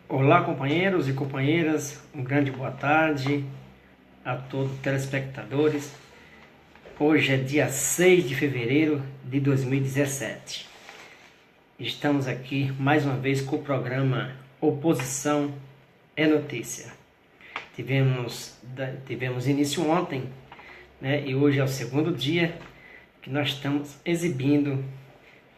Olá, companheiros e companheiras, uma grande boa tarde a todos os telespectadores. Hoje é dia 6 de fevereiro de 2017. Estamos aqui mais uma vez com o programa Oposição é Notícia. Tivemos início ontem, né, e hoje é o segundo dia que nós estamos exibindo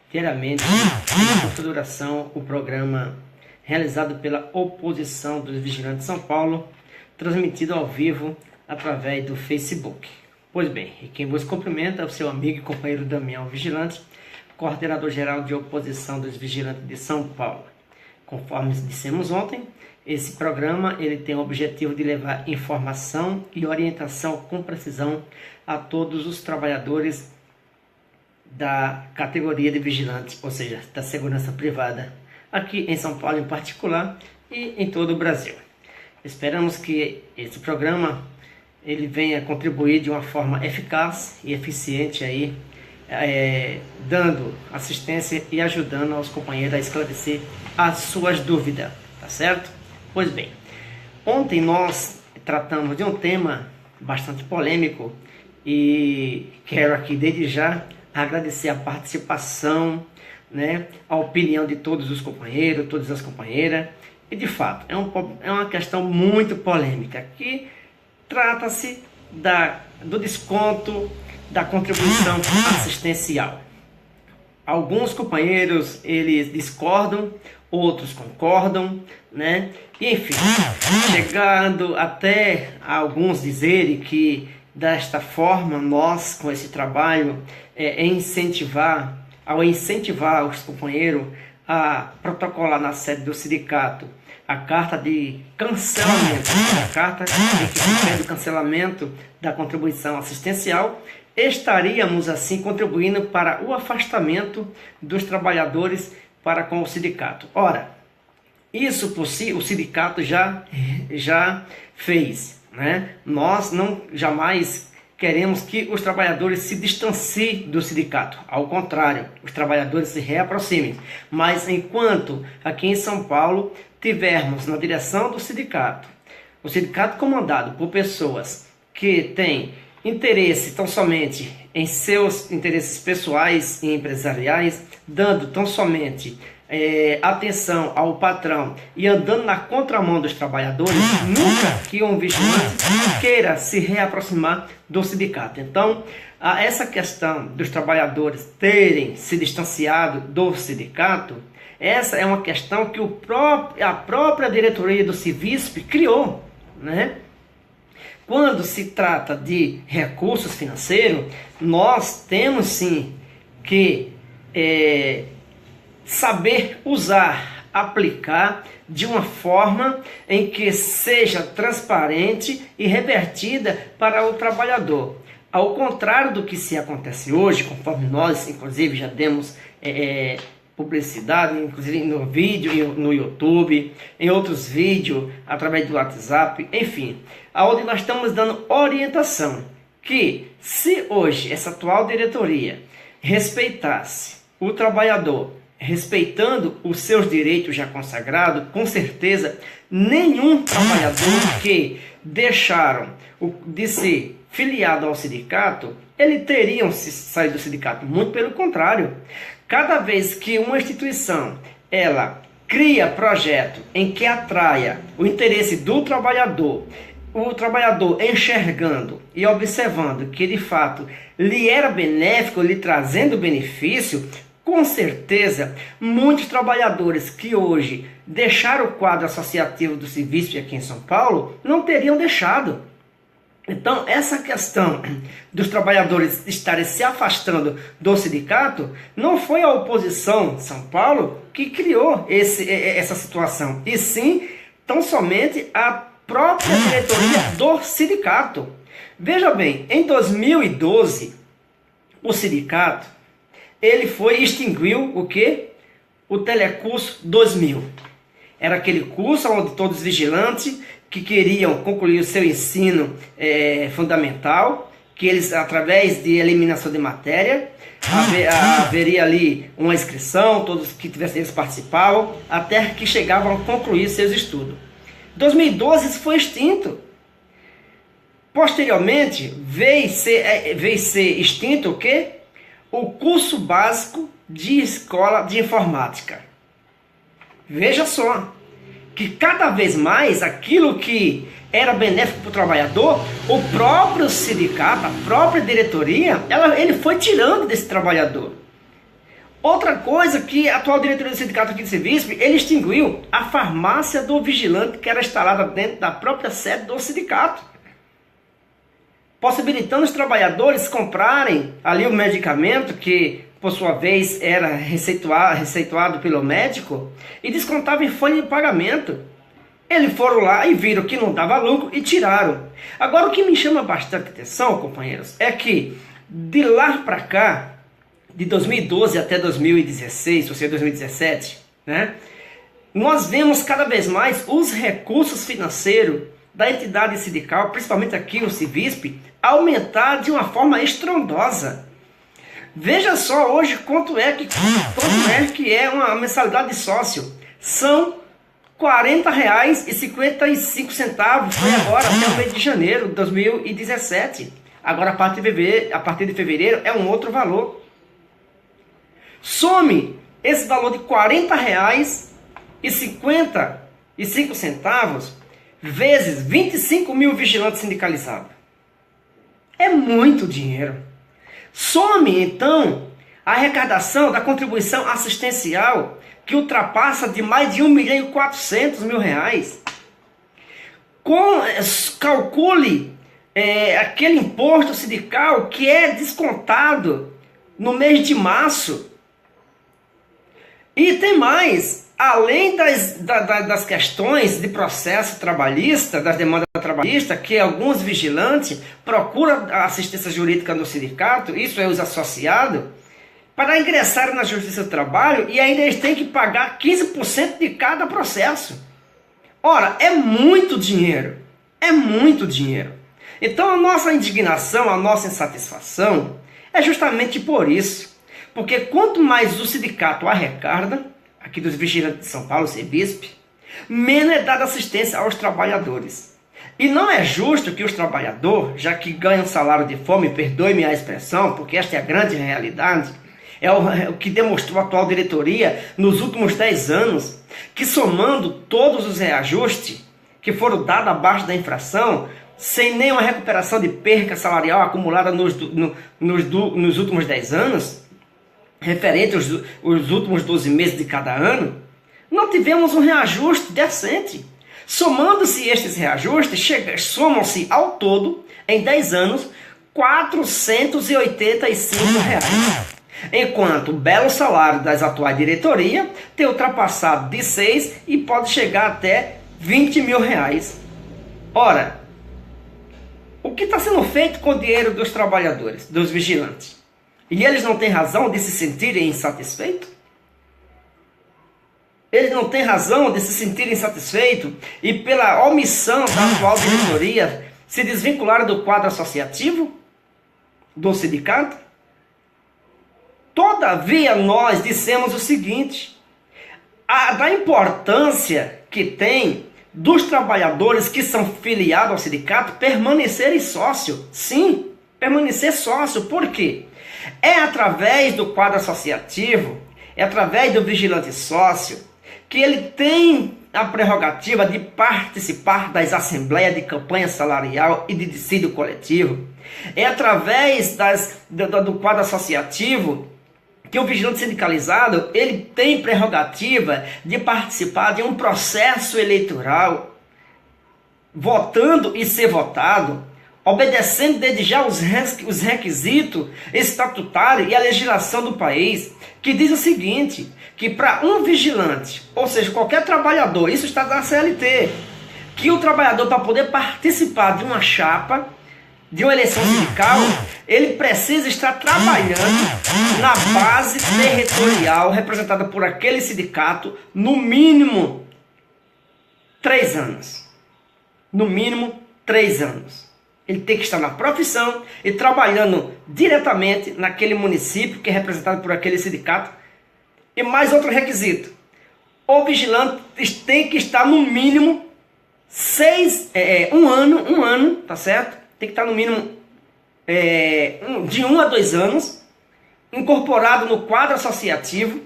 diariamente, em curta duração, o programa realizado pela Oposição dos Vigilantes de São Paulo, transmitido ao vivo através do Facebook. Pois bem, e quem vos cumprimenta é o seu amigo e companheiro Damião Vigilante, coordenador-geral de Oposição dos Vigilantes de São Paulo. Conforme dissemos ontem, esse programa ele tem o objetivo de levar informação e orientação com precisão a todos os trabalhadores da categoria de vigilantes, ou seja, da segurança privada, aqui em São Paulo em particular e em todo o Brasil. Esperamos que esse programa ele venha contribuir de uma forma eficaz e eficiente aí, dando assistência e ajudando aos companheiros a esclarecer as suas dúvidas, tá certo? Pois bem, ontem nós tratamos de um tema bastante polêmico e quero aqui desde já agradecer a participação, né, a opinião de todos os companheiros, todas as companheiras, e de fato é uma questão muito polêmica, que trata-se do desconto da contribuição assistencial. Alguns companheiros eles discordam, outros concordam, né, e enfim, chegando até a alguns dizerem que desta forma nós com esse trabalho ao incentivar os companheiros a protocolar na sede do sindicato a carta de cancelamento, a carta em que se pede o cancelamento da contribuição assistencial, estaríamos assim contribuindo para o afastamento dos trabalhadores para com o sindicato. Ora, isso por si o sindicato já fez, né? Nós não jamais queremos que os trabalhadores se distanciem do sindicato. Ao contrário, os trabalhadores se reaproximem. Mas enquanto aqui em São Paulo tivermos na direção do sindicato, o sindicato comandado por pessoas que têm interesse tão somente em seus interesses pessoais e empresariais, dando tão somente atenção ao patrão e andando na contramão dos trabalhadores, nunca que um vigilante queira se reaproximar do sindicato. Então, essa questão dos trabalhadores terem se distanciado do sindicato, essa é uma questão que a própria diretoria do Civisp criou, né? Quando se trata de recursos financeiros, nós temos sim que saber usar, aplicar de uma forma em que seja transparente e revertida para o trabalhador. Ao contrário do que se acontece hoje, conforme nós, inclusive, já demos publicidade, inclusive no vídeo, no YouTube, em outros vídeos, através do WhatsApp, enfim, aonde nós estamos dando orientação que se hoje essa atual diretoria respeitasse o trabalhador, respeitando os seus direitos já consagrados, com certeza nenhum trabalhador que deixaram de ser filiado ao sindicato, eles teriam se saído do sindicato. Muito pelo contrário, cada vez que uma instituição ela cria projeto em que atraia o interesse do trabalhador, o trabalhador enxergando e observando que de fato lhe era benéfico, lhe trazendo benefício, com certeza, muitos trabalhadores que hoje deixaram o quadro associativo do Civisp aqui em São Paulo, não teriam deixado. Então, essa questão dos trabalhadores estarem se afastando do sindicato, não foi a oposição de São Paulo que criou essa situação, e sim, tão somente a própria diretoria do sindicato. Veja bem, em 2012, o sindicato ele extinguiu o quê? O Telecurso 2000. Era aquele curso onde todos os vigilantes que queriam concluir o seu ensino fundamental que eles, através de eliminação de matéria, haveria ali uma inscrição, todos que tivessem eles participavam, até que chegavam a concluir seus estudos. Em 2012 isso foi extinto. Posteriormente, veio ser extinto o quê? O curso básico de escola de informática. Veja só, que cada vez mais aquilo que era benéfico para o trabalhador, o próprio sindicato, a própria diretoria, ele foi tirando desse trabalhador. Outra coisa que a atual diretoria do sindicato aqui de Servisp, ele extinguiu a farmácia do vigilante que era instalada dentro da própria sede do sindicato, possibilitando os trabalhadores comprarem ali o medicamento que, por sua vez, era receituado pelo médico e descontava em folha de pagamento. Eles foram lá e viram que não dava lucro e tiraram. Agora, o que me chama bastante atenção, companheiros, é que de lá para cá, de 2012 até 2016, ou seja, 2017, né, nós vemos cada vez mais os recursos financeiros da entidade sindical, principalmente aqui no Servisp, aumentar de uma forma estrondosa. Veja só hoje quanto é que é uma mensalidade de sócio. São R$ 40,55, foi agora, até o mês de janeiro de 2017. Agora, a partir de fevereiro, é um outro valor. Some esse valor de R$ 40,55 vezes 25 mil vigilantes sindicalizados. É muito dinheiro. Some, então, a arrecadação da contribuição assistencial, que ultrapassa de mais de R$ 1.400.000. Calcule aquele imposto sindical que é descontado no mês de março. E tem mais, além das questões de processo trabalhista, das demandas trabalhistas, que alguns vigilantes procuram a assistência jurídica no sindicato, isso é os associados, para ingressar na Justiça do Trabalho, e ainda eles têm que pagar 15% de cada processo. Ora, é muito dinheiro. É muito dinheiro. Então a nossa indignação, a nossa insatisfação é justamente por isso. Porque quanto mais o sindicato arrecada, aqui dos vigilantes de São Paulo, Servisp, menos é dada assistência aos trabalhadores. E não é justo que os trabalhadores, já que ganham salário de fome, perdoe-me a expressão, porque esta é a grande realidade, é o que demonstrou a atual diretoria nos últimos 10 anos, que somando todos os reajustes que foram dados abaixo da inflação, sem nenhuma recuperação de perca salarial acumulada nos últimos 10 anos, referente aos últimos 12 meses de cada ano, não tivemos um reajuste decente. Somando-se estes reajustes, somam-se ao todo, em 10 anos, R$ 485. Enquanto o belo salário das atuais diretorias tem ultrapassado de 6 e pode chegar até R$ 20.000. Ora, o que está sendo feito com o dinheiro dos trabalhadores, dos vigilantes? E eles não têm razão de se sentirem insatisfeitos? Eles não têm razão de se sentirem insatisfeitos e pela omissão da atual diretoria se desvincularam do quadro associativo do sindicato? Todavia, nós dissemos o seguinte, da importância que tem dos trabalhadores que são filiados ao sindicato permanecerem sócio. Sim, permanecer sócio. Por quê? É através do quadro associativo, é através do vigilante sócio, que ele tem a prerrogativa de participar das assembleias de campanha salarial e de dissídio coletivo. É através do quadro associativo que o vigilante sindicalizado ele tem prerrogativa de participar de um processo eleitoral, votando e ser votado, obedecendo desde já os requisitos estatutários e a legislação do país, que diz o seguinte, que para um vigilante, ou seja, qualquer trabalhador, isso está na CLT, que o trabalhador, para poder participar de uma chapa, de uma eleição sindical, ele precisa estar trabalhando na base territorial representada por aquele sindicato no mínimo 3 anos. No mínimo 3 anos. ele tem que estar na profissão e trabalhando diretamente naquele município que é representado por aquele sindicato. E mais outro requisito: o vigilante tem que estar no mínimo um ano, tá certo? Tem que estar no mínimo de 1 a 2 anos, incorporado no quadro associativo,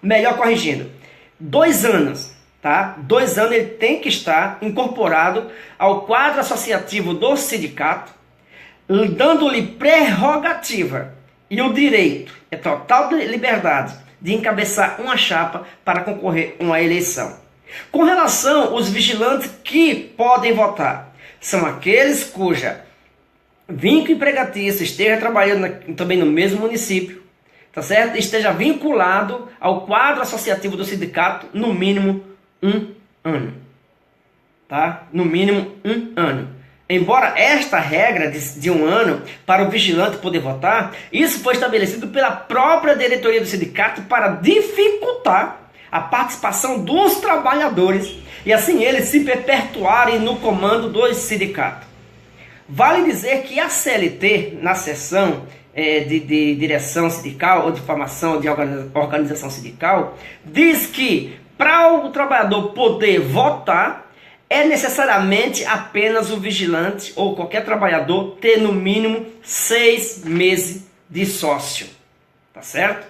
melhor corrigindo, 2 anos, tá? 2 anos ele tem que estar incorporado ao quadro associativo do sindicato, dando-lhe prerrogativa e o direito, total liberdade, de encabeçar uma chapa para concorrer a uma eleição. Com relação aos vigilantes que podem votar, são aqueles cuja vínculo empregatício esteja trabalhando também no mesmo município, tá certo? Esteja vinculado ao quadro associativo do sindicato no mínimo 1 ano, tá? No mínimo 1 ano. Embora esta regra de 1 ano para o vigilante poder votar, isso foi estabelecido pela própria diretoria do sindicato para dificultar a participação dos trabalhadores e assim eles se perpetuarem no comando do sindicato. Vale dizer que a CLT, na seção de direção sindical ou de formação de organização sindical, diz que para o trabalhador poder votar, é necessariamente apenas o vigilante ou qualquer trabalhador ter no mínimo 6 meses de sócio. Tá certo?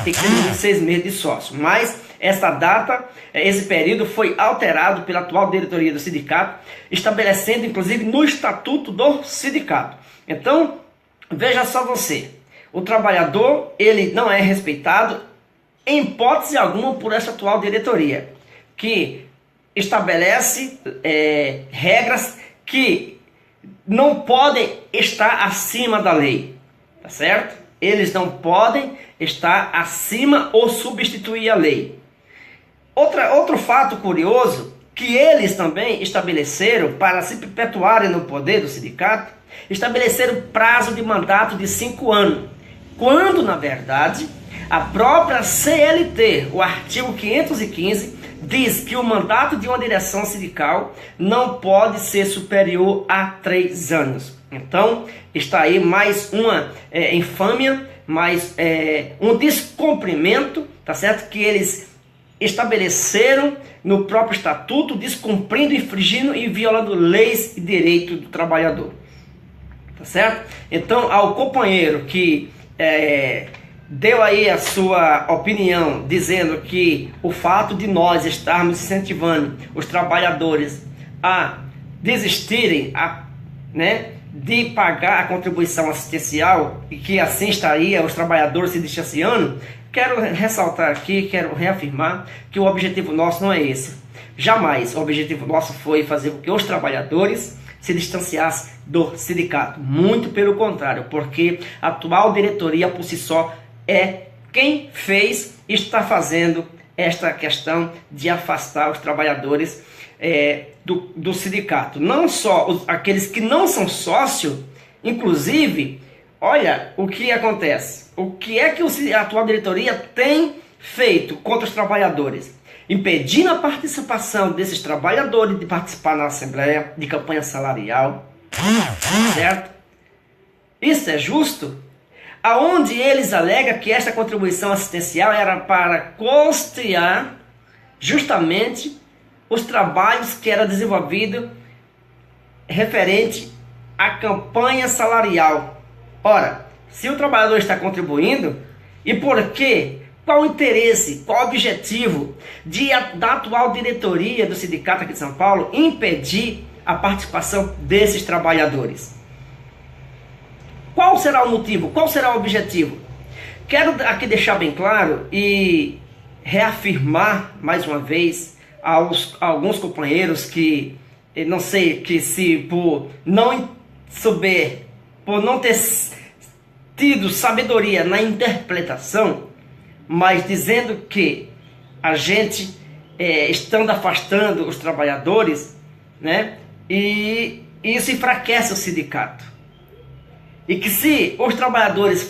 Tem que ter no mínimo 6 meses de sócio. Mas essa data, esse período foi alterado pela atual diretoria do sindicato, estabelecendo inclusive no estatuto do sindicato. Então, veja só você, o trabalhador ele não é respeitado em hipótese alguma por essa atual diretoria, que estabelece regras que não podem estar acima da lei, tá certo? Eles não podem estar acima ou substituir a lei. Outro fato curioso, que eles também estabeleceram para se perpetuarem no poder do sindicato, estabeleceram prazo de mandato de 5 anos, quando na verdade a própria CLT, o artigo 515, diz que o mandato de uma direção sindical não pode ser superior a 3 anos. Então, está aí mais uma infâmia, mais um descumprimento, tá certo? Que eles estabeleceram no próprio estatuto, descumprindo, infringindo e violando leis e direitos do trabalhador. Tá certo? Então, ao companheiro que deu aí a sua opinião, dizendo que o fato de nós estarmos incentivando os trabalhadores a desistirem de pagar a contribuição assistencial e que assim estaria os trabalhadores se distanciando, quero ressaltar aqui, quero reafirmar que o objetivo nosso não é esse. Jamais o objetivo nosso foi fazer com que os trabalhadores se distanciassem do sindicato. Muito pelo contrário, porque a atual diretoria por si só é quem fez e está fazendo esta questão de afastar os trabalhadores do sindicato. Não só aqueles que não são sócios, inclusive, olha o que acontece. O que é que a atual diretoria tem feito contra os trabalhadores? Impedindo a participação desses trabalhadores de participar na Assembleia de campanha salarial, certo? Isso é justo? Aonde eles alegam que esta contribuição assistencial era para custear justamente os trabalhos que eram desenvolvidos referente à campanha salarial. Ora, se o trabalhador está contribuindo, e por quê? Qual o interesse, qual o objetivo da atual diretoria do sindicato aqui de São Paulo impedir a participação desses trabalhadores? Qual será o motivo? Qual será o objetivo? Quero aqui deixar bem claro e reafirmar mais uma vez a alguns companheiros que, não sei, que se por não souber, por não ter tido sabedoria na interpretação, mas dizendo que a gente estando afastando os trabalhadores, né? E isso enfraquece o sindicato. E que se os trabalhadores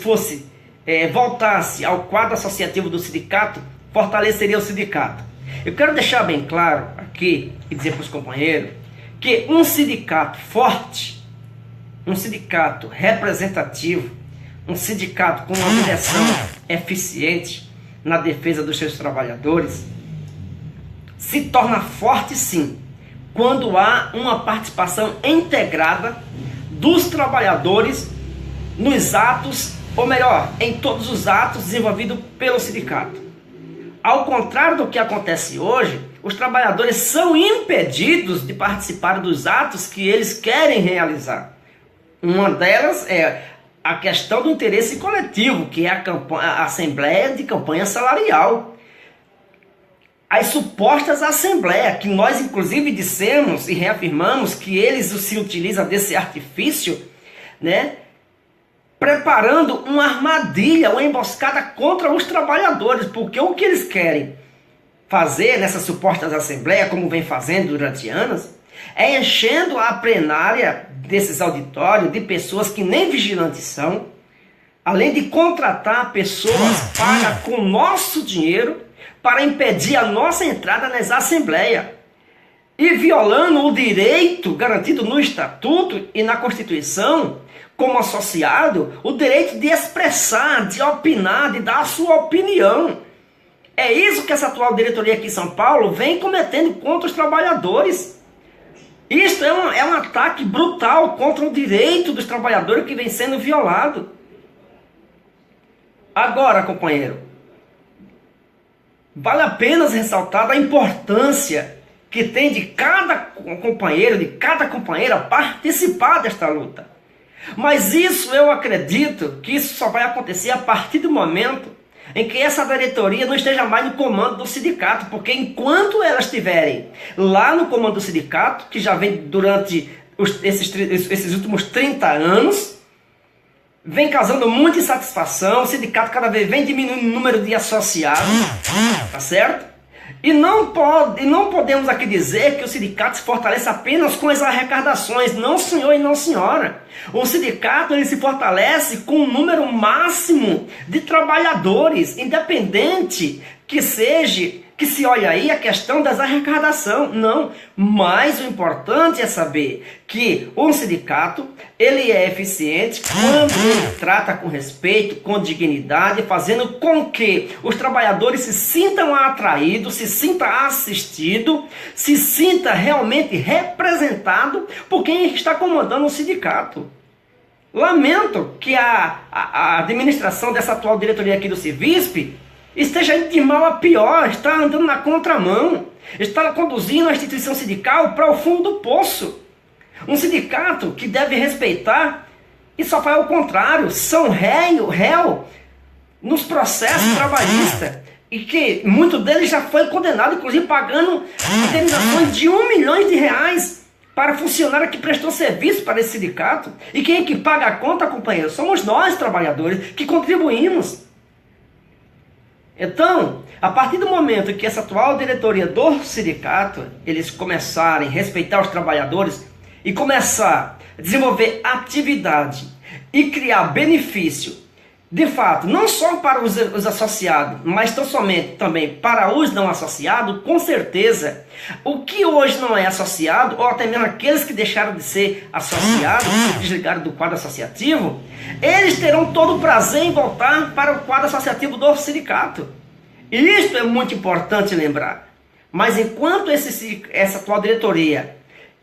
voltassem ao quadro associativo do sindicato, fortaleceria o sindicato. Eu quero deixar bem claro aqui e dizer para os companheiros que um sindicato forte um sindicato representativo, um sindicato com uma direção eficiente na defesa dos seus trabalhadores, se torna forte sim, quando há uma participação integrada dos trabalhadores nos atos, ou melhor, em todos os atos desenvolvidos pelo sindicato. Ao contrário do que acontece hoje, os trabalhadores são impedidos de participar dos atos que eles querem realizar. Uma delas é a questão do interesse coletivo, que é a Assembleia de Campanha Salarial. As supostas assembleias, que nós inclusive dissemos e reafirmamos que eles se utilizam desse artifício, né? Preparando uma armadilha, uma emboscada contra os trabalhadores, porque o que eles querem fazer nessas supostas assembleias, como vem fazendo durante anos, é enchendo a plenária desses auditórios de pessoas que nem vigilantes são, além de contratar pessoas pagas com nosso dinheiro para impedir a nossa entrada nas assembleias, e violando o direito garantido no Estatuto e na Constituição, como associado, o direito de expressar, de opinar, de dar a sua opinião. É isso que essa atual diretoria aqui em São Paulo vem cometendo contra os trabalhadores. Isto é um ataque brutal contra o direito dos trabalhadores que vem sendo violado. Agora, companheiro, vale a pena ressaltar a importância que tem de cada companheiro, de cada companheira participar desta luta. Mas isso eu acredito que isso só vai acontecer a partir do momento em que essa diretoria não esteja mais no comando do sindicato, porque enquanto elas estiverem lá no comando do sindicato, que já vem durante esses últimos 30 anos, vem causando muita insatisfação, o sindicato cada vez vem diminuindo o número de associados, tá certo? E não podemos aqui dizer que o sindicato se fortalece apenas com as arrecadações. Não, senhor e não, senhora. O sindicato ele se fortalece com um número máximo de trabalhadores, independente que se olhe aí a questão das arrecadações. Não, mas o importante é saber que um sindicato ele é eficiente quando ele trata com respeito, com dignidade, fazendo com que os trabalhadores se sintam atraídos, se sintam assistidos, se sinta realmente representado por quem está comandando o sindicato. Lamento que a administração dessa atual diretoria aqui do Civisp esteja indo de mal a pior, está andando na contramão, está conduzindo a instituição sindical para o fundo do poço. Um sindicato que deve respeitar e só faz o contrário, são réu nos processos trabalhistas e que muito deles já foi condenado, inclusive pagando indenizações de R$1 milhão para funcionário que prestou serviço para esse sindicato. E quem é que paga a conta, companheiro? Somos nós, trabalhadores, que contribuímos. Então, a partir do momento que essa atual diretoria do sindicato, eles começarem a respeitar os trabalhadores e começar a desenvolver atividade e criar benefício, de fato, não só para os associados, mas tão somente também para os não associados, com certeza, o que hoje não é associado, ou até mesmo aqueles que deixaram de ser associados, se desligaram do quadro associativo, eles terão todo o prazer em voltar para o quadro associativo do sindicato. E isto é muito importante lembrar. Mas enquanto essa atual diretoria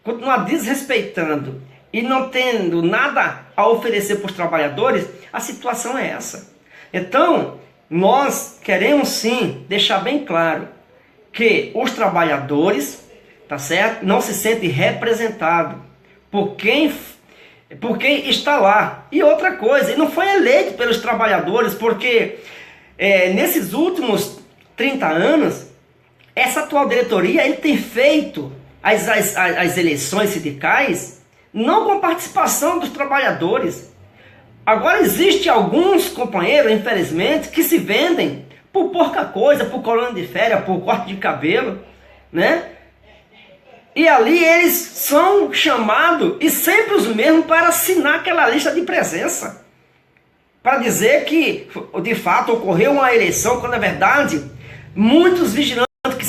continuar desrespeitando e não tendo nada a oferecer para os trabalhadores, a situação é essa. Então, nós queremos sim deixar bem claro que os trabalhadores, tá certo, não se sentem representados por quem está lá. E outra coisa, ele não foi eleito pelos trabalhadores, porque nesses últimos 30 anos, essa atual diretoria ele tem feito as eleições sindicais não com participação dos trabalhadores. Agora existe alguns companheiros, infelizmente, que se vendem por pouca coisa, por colônia de férias, por corte de cabelo, né? E ali eles são chamados, e sempre os mesmos, para assinar aquela lista de presença. Para dizer que, de fato, ocorreu uma eleição, quando, na verdade, muitos vigilantes que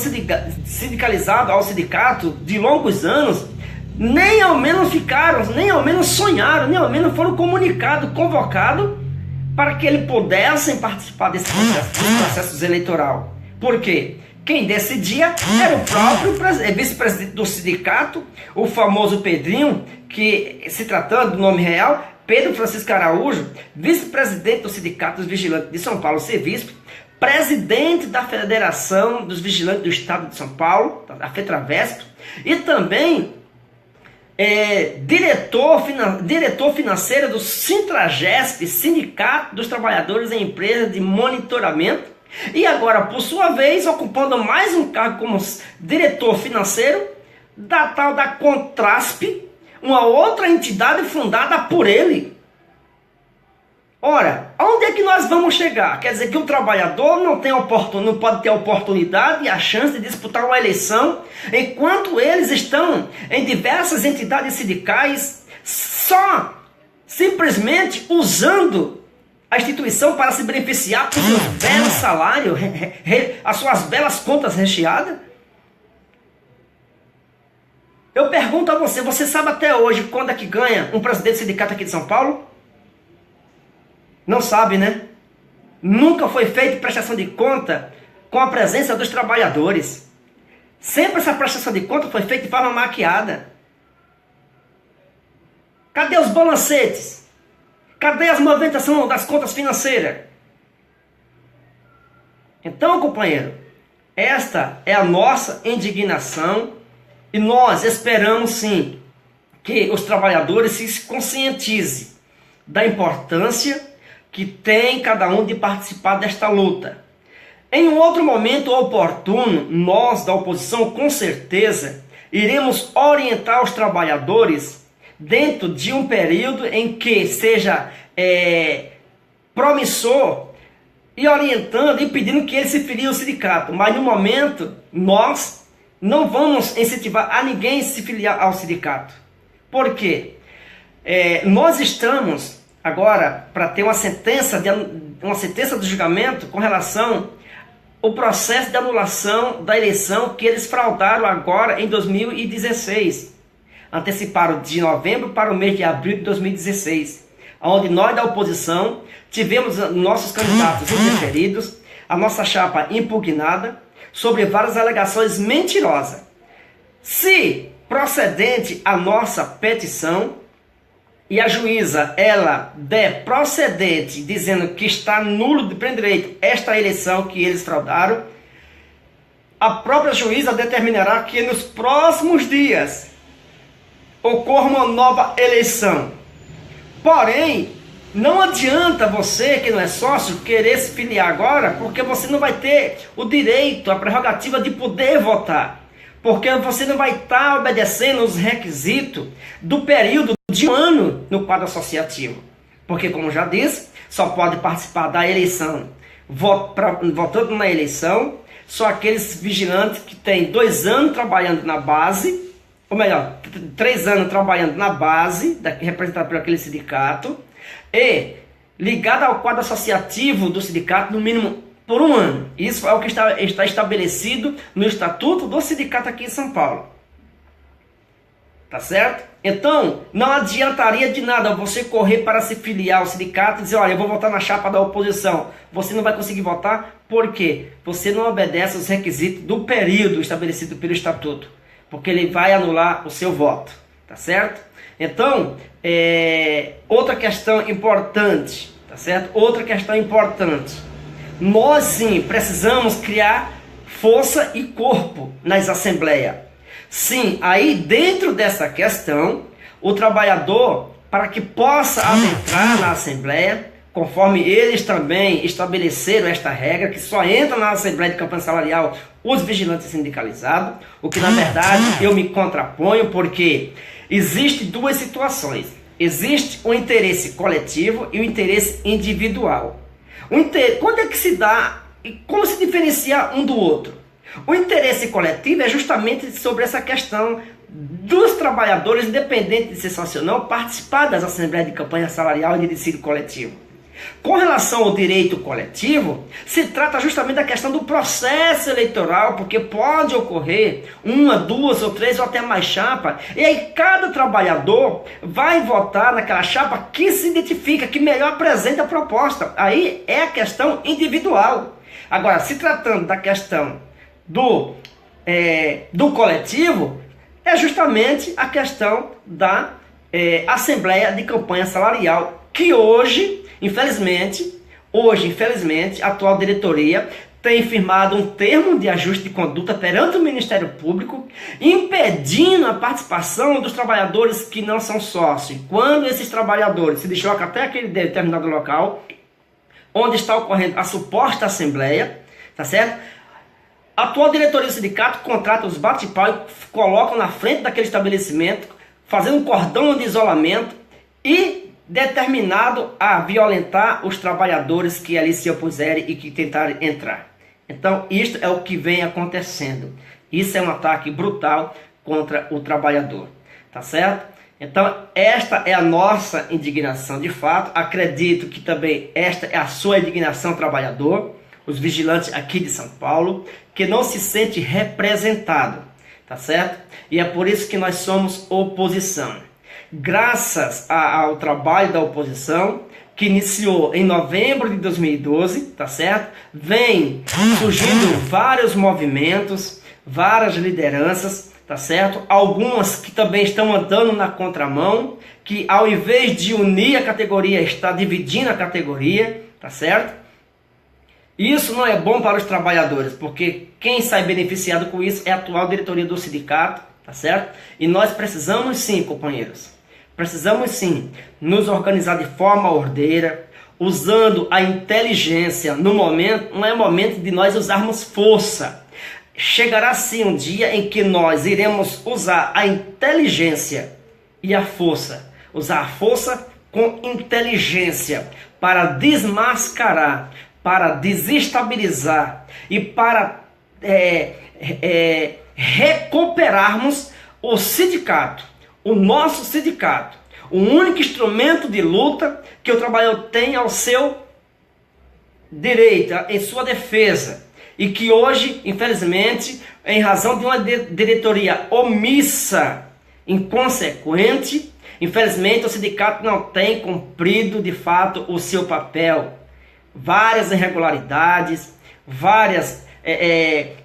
sindicalizados ao sindicato de longos anos nem ao menos ficaram, nem ao menos sonharam, nem ao menos foram comunicados, convocados para que eles pudessem participar desse processo, dos processos eleitorais. Por quê? Quem decidia era o próprio vice-presidente do sindicato, o famoso Pedrinho, que, se tratando do nome real, Pedro Francisco Araújo, vice-presidente do Sindicato dos Vigilantes de São Paulo, Sevisp, presidente da Federação dos Vigilantes do Estado de São Paulo, a FETRAVESP, e também diretor financeiro do Sintragesp, Sindicato dos Trabalhadores em Empresas de Monitoramento, e agora, por sua vez, ocupando mais um cargo como diretor financeiro da tal da Contrasp, uma outra entidade fundada por ele. Ora, aonde é que nós vamos chegar? Quer dizer que o trabalhador não pode ter a oportunidade e a chance de disputar uma eleição, enquanto eles estão em diversas entidades sindicais, simplesmente usando a instituição para se beneficiar por seus belos salários, as suas belas contas recheadas? Eu pergunto a você, você sabe até hoje quando é que ganha um presidente de sindicato aqui de São Paulo? Não sabe, né? Nunca foi feita prestação de conta com a presença dos trabalhadores. Sempre essa prestação de conta foi feita de forma maquiada. Cadê os balancetes? Cadê as movimentações das contas financeiras? Então, companheiro, esta é a nossa indignação e nós esperamos sim que os trabalhadores se conscientizem da importância que tem cada um de participar desta luta. Em um outro momento oportuno, nós da oposição com certeza iremos orientar os trabalhadores dentro de um período em que seja promissor e orientando e pedindo que ele se filie ao sindicato. Mas no momento nós não vamos incentivar a ninguém a se filiar ao sindicato. Por quê? Nós estamos agora para ter uma sentença do julgamento com relação ao processo de anulação da eleição que eles fraudaram agora em 2016. Anteciparam de novembro para o mês de abril de 2016, onde nós da oposição tivemos nossos candidatos interferidos, a nossa chapa impugnada, sobre várias alegações mentirosas. Se procedente a nossa petição, e a juíza, ela der procedente, dizendo que está nulo de pleno direito esta eleição que eles fraudaram, a própria juíza determinará que nos próximos dias ocorra uma nova eleição. Porém, não adianta você, que não é sócio, querer se filiar agora, porque você não vai ter o direito, a prerrogativa de poder votar. Porque você não vai estar obedecendo os requisitos do período de um ano no quadro associativo. Porque, como já disse, só pode participar da eleição, votando na eleição, só aqueles vigilantes que têm 2 anos trabalhando na base, ou melhor, 3 anos trabalhando na base, representada por aquele sindicato, e ligado ao quadro associativo do sindicato, no mínimo por 1 ano. Isso é o que está estabelecido no Estatuto do Sindicato aqui em São Paulo. Tá certo? Então, não adiantaria de nada você correr para se filiar ao sindicato e dizer, olha, eu vou votar na chapa da oposição. Você não vai conseguir votar, por quê? Você não obedece aos requisitos do período estabelecido pelo Estatuto, porque ele vai anular o seu voto. Tá certo? Então, outra questão importante, tá certo? Outra questão importante. Nós sim precisamos criar força e corpo nas assembleias. Sim, aí dentro dessa questão, o trabalhador, para que possa adentrar na assembleia, conforme eles também estabeleceram esta regra, que só entra na assembleia de campanha salarial os vigilantes sindicalizados, o que na verdade eu me contraponho, porque existem 2 situações. Existe o interesse coletivo e o interesse individual. Quando é que se dá e como se diferenciar um do outro? O interesse coletivo é justamente sobre essa questão dos trabalhadores, independente de ser sócio ou não, participar das assembleias de campanha salarial e de decídio coletivo. Com relação ao direito coletivo, se trata justamente da questão do processo eleitoral, porque pode ocorrer uma, duas ou três ou até mais chapas, e aí cada trabalhador vai votar naquela chapa que se identifica, que melhor apresenta a proposta. Aí é a questão individual. Agora, se tratando da questão do coletivo, é justamente a questão da Assembleia de Campanha Salarial, que hoje, infelizmente, a atual diretoria tem firmado um termo de ajuste de conduta perante o Ministério Público, impedindo a participação dos trabalhadores que não são sócios. Quando esses trabalhadores se deslocam até aquele determinado local, onde está ocorrendo a suposta assembleia, tá certo? A atual diretoria do sindicato contrata os bate-pau e colocam na frente daquele estabelecimento, fazendo um cordão de isolamento e determinado a violentar os trabalhadores que ali se opuserem e que tentarem entrar. Então, isto é o que vem acontecendo. Isso é um ataque brutal contra o trabalhador, tá certo? Então, esta é a nossa indignação de fato. Acredito que também esta é a sua indignação, trabalhador, os vigilantes aqui de São Paulo, que não se sente representado, tá certo? E é por isso que nós somos oposição. Graças ao trabalho da oposição, que iniciou em novembro de 2012, tá certo? Vem surgindo vários movimentos, várias lideranças, tá certo? Algumas que também estão andando na contramão, que ao invés de unir a categoria, está dividindo a categoria, tá certo? Isso não é bom para os trabalhadores, porque quem sai beneficiado com isso é a atual diretoria do sindicato, tá certo? E nós precisamos sim, companheiros, precisamos sim nos organizar de forma ordeira, usando a inteligência. No momento, não é momento de nós usarmos força. Chegará sim um dia em que nós iremos usar a inteligência e a força. Usar a força com inteligência para desmascarar, para desestabilizar e para recuperarmos o sindicato, o nosso sindicato, o único instrumento de luta que o trabalhador tem ao seu direito, em sua defesa, e que hoje, infelizmente, em razão de uma diretoria omissa, inconsequente, infelizmente o sindicato não tem cumprido de fato o seu papel. Várias irregularidades, várias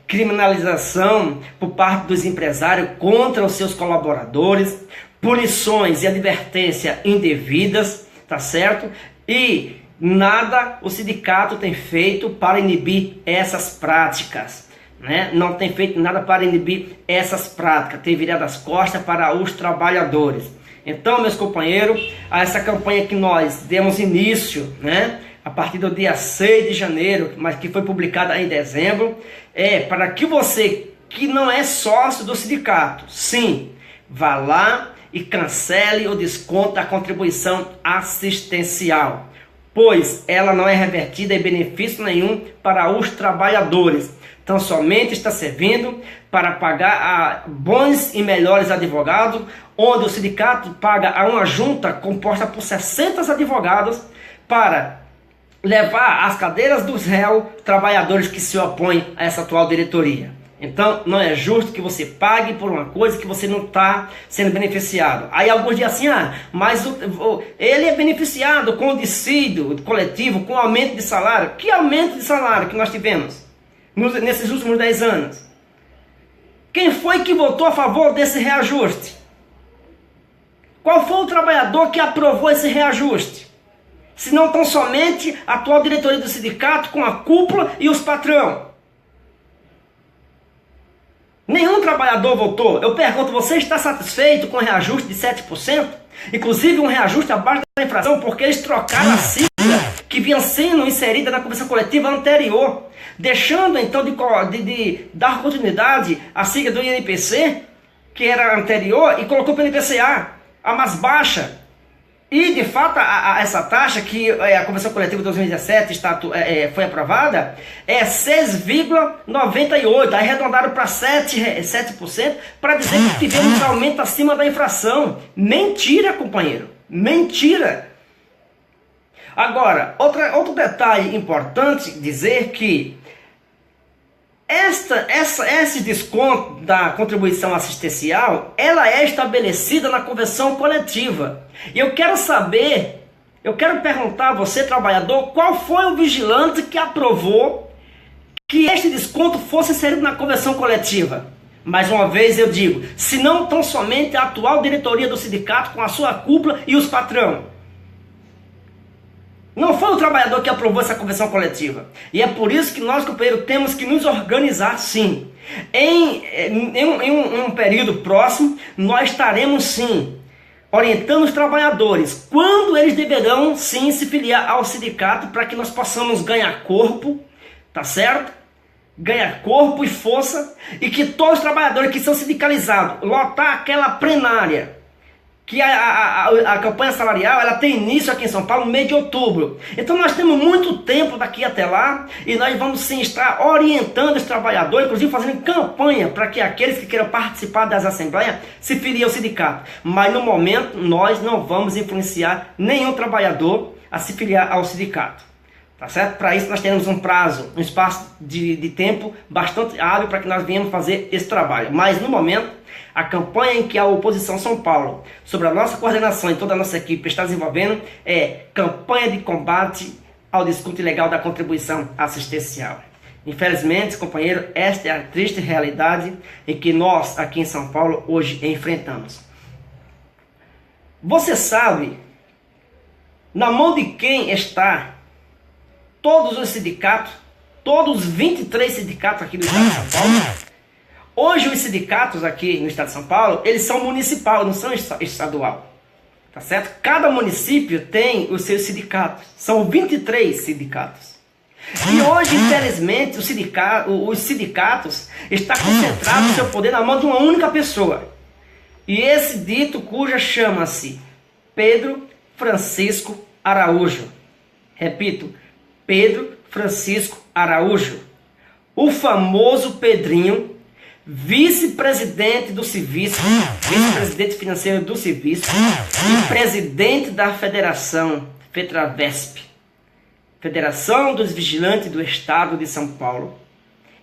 criminalização por parte dos empresários contra os seus colaboradores, punições e advertência indevidas, tá certo? E nada o sindicato tem feito para inibir essas práticas, né? Não tem feito nada para inibir essas práticas, tem virado as costas para os trabalhadores. Então, meus companheiros, a essa campanha que nós demos início, né? A partir do dia 6 de janeiro, mas que foi publicada em dezembro, é para que você que não é sócio do sindicato, sim, vá lá e cancele o desconto da contribuição assistencial, pois ela não é revertida em benefício nenhum para os trabalhadores. Então somente está servindo para pagar a bons e melhores advogados, onde o sindicato paga a uma junta composta por 60 advogados para levar às cadeiras dos réus trabalhadores que se opõem a essa atual diretoria. Então não é justo que você pague por uma coisa que você não está sendo beneficiado. Aí alguns dizem assim, mas ele é beneficiado com o dissídio coletivo, com o aumento de salário. Que aumento de salário que nós tivemos nesses últimos 10 anos? Quem foi que votou a favor desse reajuste? Qual foi o trabalhador que aprovou esse reajuste? Se não tão somente a atual diretoria do sindicato com a cúpula e os patrão. Nenhum trabalhador votou. Eu pergunto, você está satisfeito com o reajuste de 7%? Inclusive um reajuste abaixo da inflação, porque eles trocaram a sigla que vinha sendo inserida na convenção coletiva anterior, deixando então de dar continuidade à sigla do INPC, que era anterior, e colocou para o INPCA, a mais baixa. E, de fato, essa taxa que a Convenção Coletiva de 2017 foi aprovada é 6,98%. Arredondaram para 7%, para dizer que tivemos aumento acima da inflação. Mentira, companheiro. Mentira. Agora, outro detalhe importante dizer que esse desconto da contribuição assistencial, ela é estabelecida na convenção coletiva. E eu quero perguntar a você, trabalhador, qual foi o vigilante que aprovou que este desconto fosse inserido na convenção coletiva? Mais uma vez eu digo, se não tão somente a atual diretoria do sindicato com a sua cúpula e os patrão. Não foi o trabalhador que aprovou essa convenção coletiva. E é por isso que nós, companheiros, temos que nos organizar sim. Em um período próximo, nós estaremos sim orientando os trabalhadores quando eles deverão sim se filiar ao sindicato para que nós possamos ganhar corpo, tá certo? Ganhar corpo e força, e que todos os trabalhadores que são sindicalizados lotar aquela plenária. Que a campanha salarial ela tem início aqui em São Paulo no mês de outubro. Então nós temos muito tempo daqui até lá e nós vamos sim estar orientando os trabalhadores, inclusive fazendo campanha para que aqueles que queiram participar das assembleias se filiem ao sindicato. Mas no momento nós não vamos influenciar nenhum trabalhador a se filiar ao sindicato. Tá certo? Para isso nós temos um prazo, um espaço de tempo bastante hábil para que nós venhamos fazer esse trabalho. Mas no momento, a campanha em que a oposição São Paulo, sobre a nossa coordenação e toda a nossa equipe está desenvolvendo, é campanha de combate ao desconto ilegal da contribuição assistencial. Infelizmente, companheiro, esta é a triste realidade em que nós aqui em São Paulo hoje enfrentamos. Você sabe na mão de quem está todos os sindicatos, todos os 23 sindicatos aqui do estado de São Paulo? Hoje os sindicatos aqui no estado de São Paulo, eles são municipal, não são estadual. Tá certo? Cada município tem os seus sindicatos. São 23 sindicatos. E hoje, infelizmente, os sindicatos estão concentrados o seu poder na mão de uma única pessoa. E esse dito cuja chama-se Pedro Francisco Araújo. Repito, Pedro Francisco Araújo. O famoso Pedrinho, vice-presidente do Civisco, vice-presidente financeiro do Civisco e presidente da Federação FETRAVESP, Federação dos Vigilantes do Estado de São Paulo.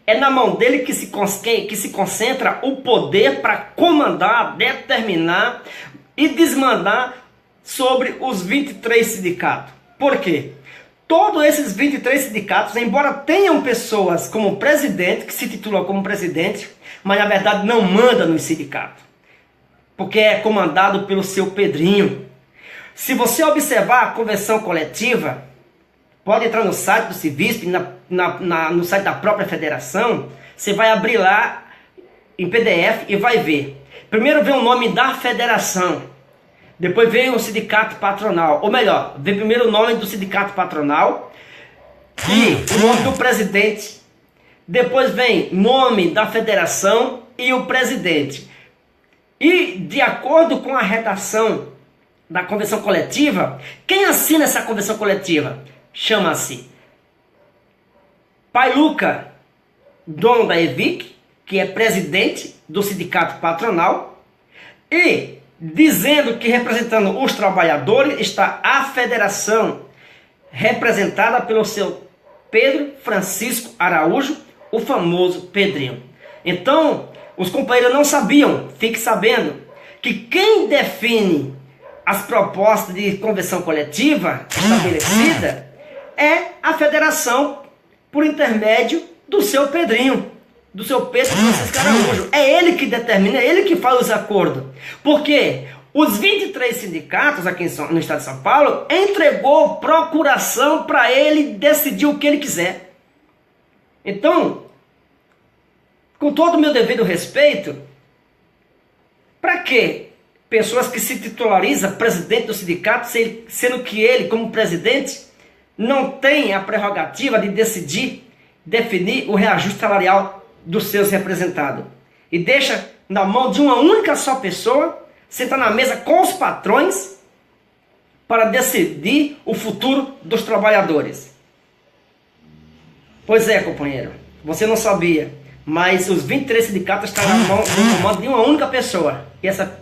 É na mão dele que se concentra o poder para comandar, determinar e desmandar sobre os 23 sindicatos. Por quê? Todos esses 23 sindicatos, embora tenham pessoas como presidente, que se titulam como presidente, mas na verdade não manda no sindicato, porque é comandado pelo seu Pedrinho. Se você observar a convenção coletiva, pode entrar no site do Civisp, no site da própria federação, você vai abrir lá em PDF e vai ver. Primeiro vem o nome da federação, depois vem o sindicato patronal, ou melhor, vem primeiro o nome do sindicato patronal e o nome do presidente. Depois vem nome da federação e o presidente. E de acordo com a redação da convenção coletiva, quem assina essa convenção coletiva? Chama-se Pai Luca, dono da EVIC, que é presidente do sindicato patronal, e dizendo que representando os trabalhadores está a federação, representada pelo seu Pedro Francisco Araújo, o famoso Pedrinho. Então, os companheiros não sabiam, fique sabendo, que quem define as propostas de convenção coletiva estabelecida é a federação por intermédio do seu Pedrinho, do seu Pedro Francisco Araújo. É ele que determina, é ele que faz os acordos. Porque os 23 sindicatos aqui no estado de São Paulo entregou procuração para ele decidir o que ele quiser. Então, com todo o meu devido respeito, para que pessoas que se titularizam presidente do sindicato, sendo que ele, como presidente, não tem a prerrogativa de definir o reajuste salarial dos seus representados, e deixa na mão de uma única só pessoa, sentar na mesa com os patrões para decidir o futuro dos trabalhadores. Pois é, companheiro, você não sabia, mas os 23 sindicatos estão na mão no comando de uma única pessoa,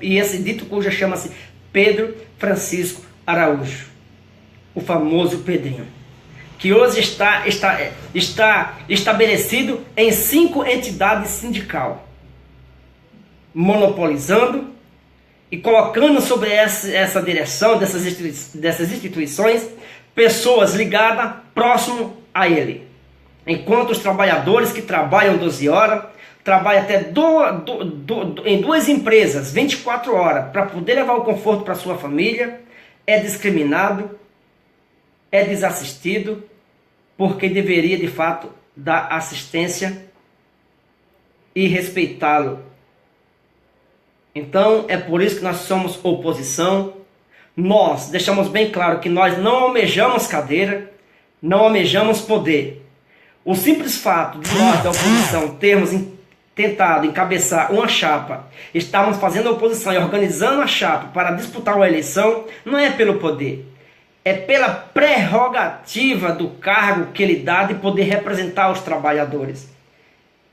e esse dito cuja chama-se Pedro Francisco Araújo. o famoso Pedrinho, que hoje está estabelecido em 5 entidades sindicais, monopolizando e colocando sobre essa direção dessas instituições pessoas ligadas próximo a ele. Enquanto os trabalhadores que trabalham 12 horas, trabalham até em 2 empresas, 24 horas, para poder levar o conforto para sua família, é discriminado, é desassistido, porque deveria de fato dar assistência e respeitá-lo. Então é por isso que nós somos oposição. Nós deixamos bem claro que nós não almejamos cadeira, não almejamos poder. O simples fato de nós da oposição termos tentado encabeçar uma chapa, estávamos fazendo a oposição e organizando a chapa para disputar uma eleição, não é pelo poder, é pela prerrogativa do cargo que ele dá de poder representar os trabalhadores.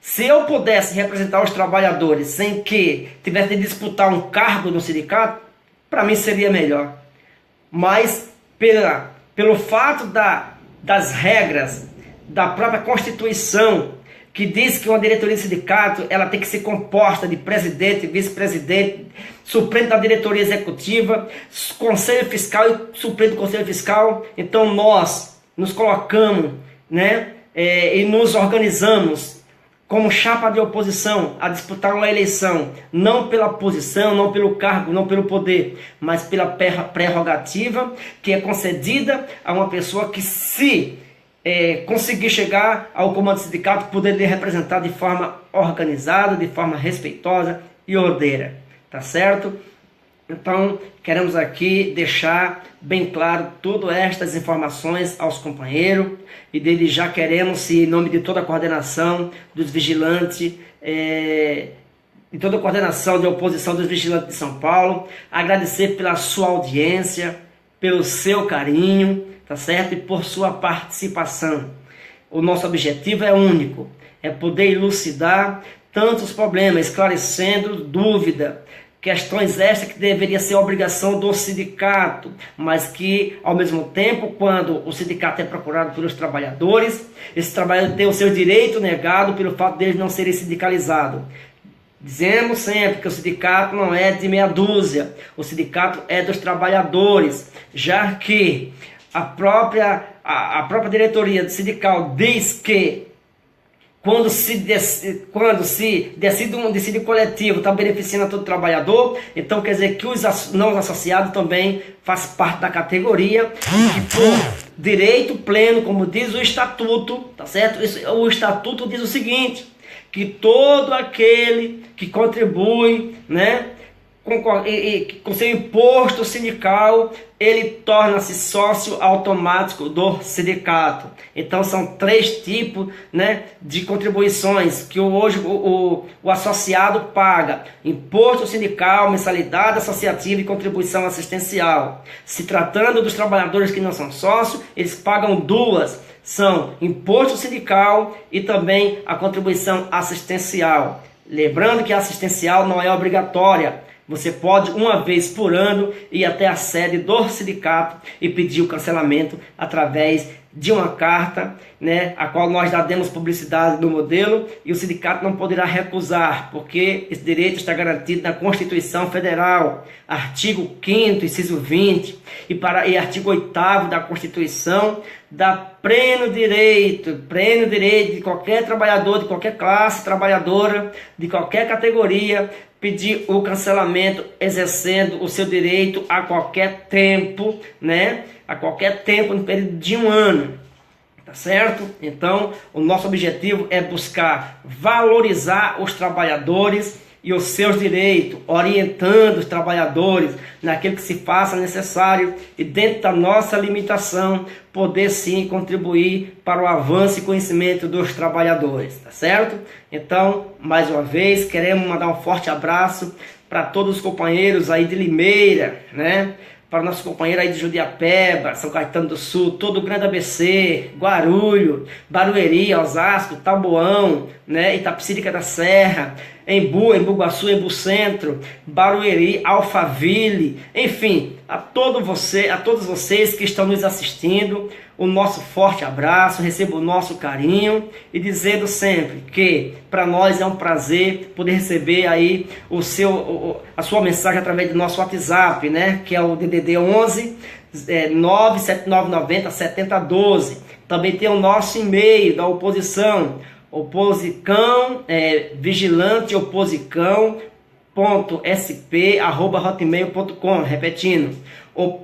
Se eu pudesse representar os trabalhadores sem que tivesse de disputar um cargo no sindicato, para mim seria melhor. Mas pelo fato das regras da própria Constituição, que diz que uma diretoria de sindicato ela tem que ser composta de presidente, vice-presidente, suplente da diretoria executiva, conselho fiscal e suplente do conselho fiscal. Então nós nos colocamos, né, e nos organizamos como chapa de oposição a disputar uma eleição, não pela posição, não pelo cargo, não pelo poder, mas pela prerrogativa que é concedida a uma pessoa que, se conseguir chegar ao comando do sindicato, poderia representar de forma organizada, de forma respeitosa e ordeira, tá certo? Então, queremos aqui deixar bem claro todas estas informações aos companheiros, e dele já queremos, em nome de toda a coordenação dos vigilantes, de toda a coordenação de oposição dos vigilantes de São Paulo, agradecer pela sua audiência, pelo seu carinho, tá certo? E por sua participação. O nosso objetivo é único, é poder elucidar tantos problemas, esclarecendo dúvida, questões estas que deveria ser obrigação do sindicato, mas que, ao mesmo tempo, quando o sindicato é procurado pelos trabalhadores, esse trabalhador tem o seu direito negado pelo fato deles não serem sindicalizados. Dizemos sempre que o sindicato não é de meia dúzia, o sindicato é dos trabalhadores, já que a própria diretoria sindical diz que quando se decide um decídio coletivo, está beneficiando a todo trabalhador, então quer dizer que os não associados também fazem parte da categoria, que por direito pleno, como diz o estatuto, tá certo? O estatuto diz o seguinte, que todo aquele que contribui, né, com seu imposto sindical, ele torna-se sócio automático do sindicato. Então são 3 tipos, né, de contribuições que hoje o associado paga: imposto sindical, mensalidade associativa e contribuição assistencial. Se tratando dos trabalhadores que não são sócios, eles pagam 2, são imposto sindical e também a contribuição assistencial. Lembrando que a assistencial não é obrigatória. Você pode, uma vez por ano, ir até a sede do sindicato e pedir o cancelamento através de uma carta, né, a qual nós já demos publicidade no modelo, e o sindicato não poderá recusar, porque esse direito está garantido na Constituição Federal, artigo 5º, inciso 20, e artigo 8º da Constituição, dá pleno direito de qualquer trabalhador, de qualquer classe trabalhadora, de qualquer categoria, pedir o cancelamento, exercendo o seu direito a qualquer tempo, né? A qualquer tempo, no período de 1 ano, tá certo? Então, o nosso objetivo é buscar valorizar os trabalhadores e os seus direitos, orientando os trabalhadores naquilo que se faça necessário e, dentro da nossa limitação, poder sim contribuir para o avanço e conhecimento dos trabalhadores, tá certo? Então, mais uma vez, queremos mandar um forte abraço para todos os companheiros aí de Limeira, né? para o nosso companheiro aí de Judiapeba, São Caetano do Sul, todo o Grande ABC, Guarulhos, Barueri, Osasco, Taboão, né, Itapecerica da Serra, Embu, Embu-Guaçu, Embu Centro, Barueri, Alphaville, enfim, a todos vocês que estão nos assistindo, o nosso forte abraço, receba o nosso carinho e dizendo sempre que para nós é um prazer poder receber aí a sua mensagem através do nosso WhatsApp, né, que é o DDD 11 97990 7012. Também tem o nosso e-mail da oposição, vigilanteoposicão.sp@hotmail.com, repetindo,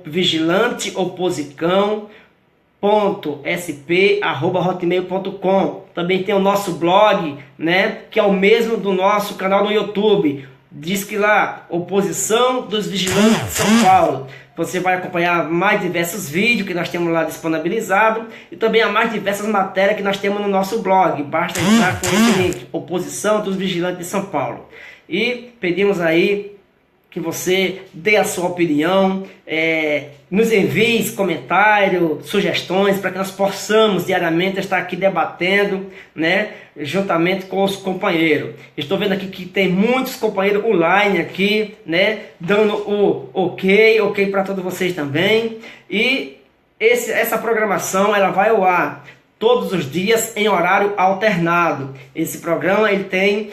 vigilanteoposicão.sp@hotmail.com. Também tem o nosso blog, né, que é o mesmo do nosso canal no YouTube. Diz que lá, Oposição dos Vigilantes de São Paulo. Você vai acompanhar mais diversos vídeos que nós temos lá disponibilizado e também há mais diversas matérias que nós temos no nosso blog. Basta entrar com esse link, Oposição dos Vigilantes de São Paulo. E pedimos aí que você dê a sua opinião, nos envie comentários, sugestões, para que nós possamos diariamente estar aqui debatendo, né, juntamente com os companheiros. Estou vendo aqui que tem muitos companheiros online aqui, né, dando o ok para todos vocês também. E essa programação ela vai ao ar todos os dias em horário alternado. Esse programa ele tem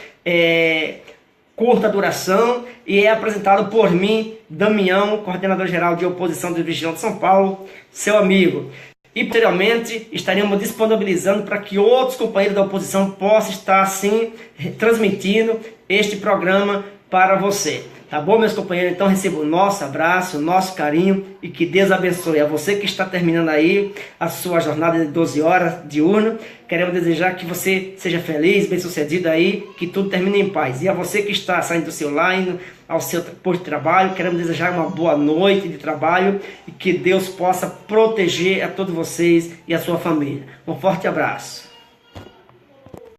curta duração e é apresentado por mim, Damião, coordenador-geral de oposição do Vigilantes de São Paulo, seu amigo. E posteriormente estaremos disponibilizando para que outros companheiros da oposição possam estar assim transmitindo este programa para você. Tá bom, meus companheiros? Então receba o nosso abraço, o nosso carinho e que Deus abençoe. A você que está terminando aí a sua jornada de 12 horas diurno, queremos desejar que você seja feliz, bem sucedido aí, que tudo termine em paz. E a você que está saindo do seu lar, indo ao seu posto de trabalho, queremos desejar uma boa noite de trabalho e que Deus possa proteger a todos vocês e a sua família. Um forte abraço.